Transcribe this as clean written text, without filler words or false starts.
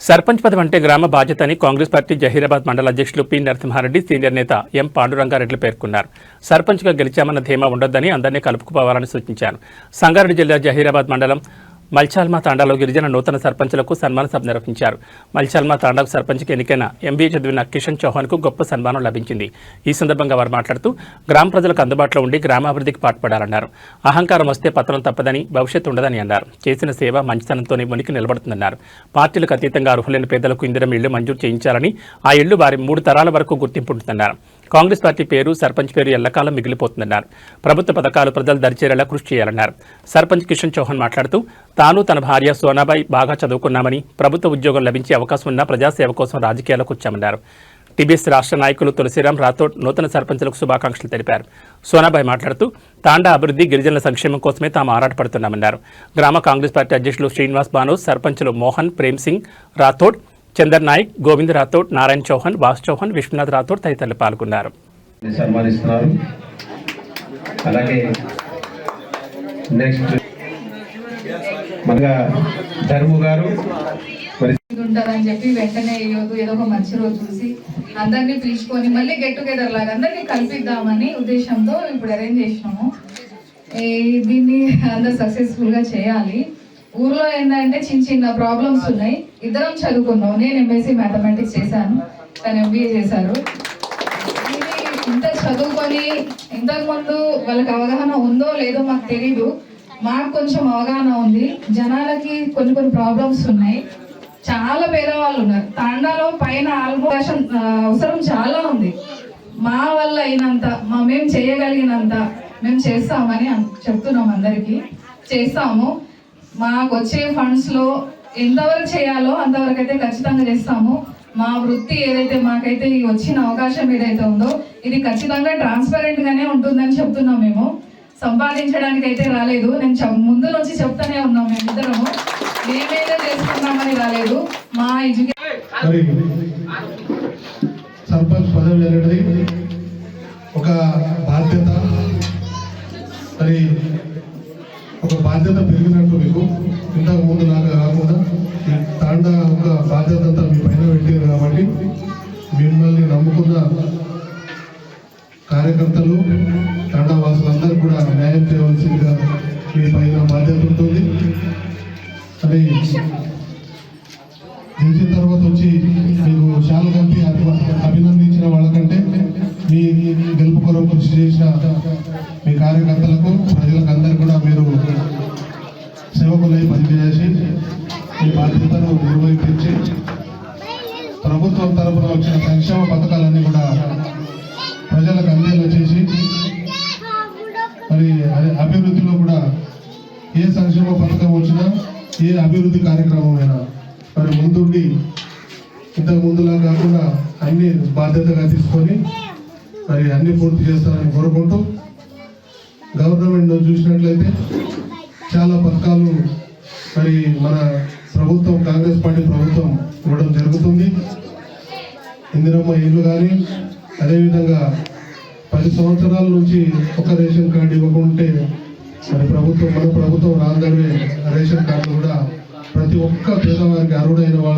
సర్పంచ్ పదవి అంటే గ్రామ బాధ్యత అని కాంగ్రెస్ పార్టీ జహీరాబాద్ మండల అధ్యక్షులు పి నరసింహారెడ్డి సీనియర్ నేత ఎం పాండురంగారెడ్డి పేర్కొన్నారు. సర్పంచ్గా గెలిచామన్న ధీమా ఉండొద్దని అందరినీ కలుపుకుపోవాలని సూచించారు. సంగారెడ్డి జిల్లా జహీరాబాద్ మండలం మల్చాల్మా తాండాలో గిరిజన నూతన సర్పంచులకు సన్మాన సభ నిర్వహించారు. మల్చాల్మా తాండాకు సర్పంచ్కి ఎన్నికైన ఎంబీఏ చదివిన కిషన్ చౌహాన్కు గొప్ప సన్మానం లభించింది. ఈ సందర్భంగా వారు మాట్లాడుతూ గ్రామ ప్రజలకు అందుబాటులో ఉండి గ్రామాభివృద్ధికి పాటుపడాలన్నారు. అహంకారం వస్తే పతనం తప్పదని, భవిష్యత్తు ఉండదని అన్నారు. చేసిన సేవ మంచితనంతోనే మునికి నిలబడుతుందన్నారు. పార్టీలకు అతీతంగా అర్హులైన పేదలకు ఇందిరమ్మ ఇళ్లు మంజూరు చేయించాలని, ఆ ఇళ్లు వారి 3 తరాల వరకు గుర్తింపు ఉంటుందన్నారు. కాంగ్రెస్ పార్టీ పేరు, సర్పంచ్ పేరు ఎల్లకాలం మిగిలిపోతుందన్నారు. ప్రభుత్వ పథకాలు ప్రజలు దరిచేరేలా కృషి చేయాలన్నారు. సర్పంచ్ కిషన్ చౌహాన్ మాట్లాడుతూ తాను తన భార్య సోనాబాయి బాగా చదువుకున్నామని, ప్రభుత్వ ఉద్యోగం లభించే అవకాశం ఉన్న ప్రజాసేవ కోసం రాజకీయాలకు వచ్చామన్నారు. టీబీఎస్ రాష్ట్ర నాయకులు తులసిరాం రాథోడ్ నూతన సర్పంచులకు శుభాకాంక్షలు తెలిపారు. సోనాబాయి మాట్లాడుతూ తాండా అభివృద్ధి, గిరిజనుల సంక్షేమం కోసమే తాము ఆరాటపడుతున్నామన్నారు. గ్రామ కాంగ్రెస్ పార్టీ అధ్యక్షులు శ్రీనివాస్ బానోజ్, సర్పంచులు మోహన్, ప్రేమ్ సింగ్ రాథోడ్, చందర్ నాయక్, గోవింద్ రాథోడ్, నారాయణ చౌహాన్, వాస్ చౌహాన్, విశ్వనాథ్ రాథోడ్ తదితరులు పాల్గొన్నారు. అలాగే నెక్స్ట్ మనగా ధర్ము గారు ఉంటుందని చెప్పి వెంటనే ఏదో ఒక మంచి రోజు చూసి అందరినీ పిలుచుకొని మళ్ళీ గెట్ టుగెదర్ లాగా అందరినీ కల్పిద్దామని ఉద్దేశంతో ఇప్పుడు అరేంజ్ చేసినాము. దీన్ని అందరు సక్సెస్ఫుల్ గా చేయాలి. ఊర్లో ఏంటంటే చిన్న చిన్న ప్రాబ్లమ్స్ ఉన్నాయి. ఇద్దరం చదువుకున్నాం. నేను ఎంఎస్సీ మ్యాథమెటిక్స్ చేశాను, తను ఎంబీఏ చేశారు. ఇంత చదువుకొని ఇంతకుముందు వాళ్ళకి అవగాహన ఉందో లేదో మాకు తెలీదు. మాకు కొంచెం అవగాహన ఉంది. జనాలకి కొన్ని ప్రాబ్లమ్స్ ఉన్నాయి. చాలా పేదవాళ్ళు ఉన్నారు తాండాలో. పైన అవసరం చాలా ఉంది. మా వల్ల అయినంత, మేము చేయగలిగినంత మేము చేస్తామని చెప్తున్నాం. అందరికీ చేస్తాము. మాకు వచ్చే ఫండ్స్ లో ఎంతవరకు చేయాలో అంతవరకు అయితే ఖచ్చితంగా చేస్తాము. మా వృత్తి ఏదైతే మాకైతే ఈ వచ్చిన అవకాశం ఏదైతే ఉందో ఇది ఖచ్చితంగా ట్రాన్స్పరెంట్ గానే ఉంటుందని చెప్తున్నాం. మేము సంపాదించడానికి అయితే రాలేదు. నేను ముందు నుంచి చెప్తానే ఉన్నాం. మేమిద్దరము మేమేదో చేసుకున్నామని రాలేదు. మా సర్పంచ్ పదవి అనేది ఒక బాధ్యత. మరి ఒక బాధ్యత పెరిగినట్టు మీకు ఇంతకు ముందు నాకు కాకుండా తాండా ఒక బాధ్యత అంతా మీ పైన పెట్టారు. కాబట్టి మిమ్మల్ని నమ్ముకున్న కార్యకర్తలు, తాండా వాసులందరూ కూడా న్యాయం చేయవలసిందిగా మీ పైన బాధ్యత ఉంటుంది. అని గెలిచిన తర్వాత వచ్చి మీకు శాల కలిపి అభినందించిన వాళ్ళకంటే మీ గెలుపు కొరకు కృషి చేసిన మీ కార్యకర్తలకు, ప్రజలకు అందరూ కూడా మీరు సేవకులై పనిచేసి మీ బాధ్యతను నిర్వహించి ప్రభుత్వం తరఫున వచ్చిన సంక్షేమ పథకాలన్నీ కూడా ప్రజలకు అందేలా చేసి మరి అభివృద్ధిలో కూడా ఏ సంక్షేమ పథకం వచ్చినా, ఏ అభివృద్ధి కార్యక్రమమైనా మరి ముందుండి ఇంతకు ముందులా కాకుండా అన్ని బాధ్యతగా తీసుకొని మరి అన్ని పూర్తి చేస్తారని కోరుకుంటూ, గవర్నమెంట్ చూసినట్లయితే చాలా పథకాలు మరి మన ప్రభుత్వం, కాంగ్రెస్ పార్టీ ప్రభుత్వం ఇవ్వడం జరుగుతుంది. ఇందిరమ్మ ఇల్లు కానీ, అదేవిధంగా 10 సంవత్సరాల నుంచి ఒక రేషన్ కార్డు ఇవ్వకుంటే మరి మన ప్రభుత్వం రాగానే రేషన్ కార్డు కూడా ప్రతి ఒక్క పేదవారికి అర్హుడైన వాళ్ళు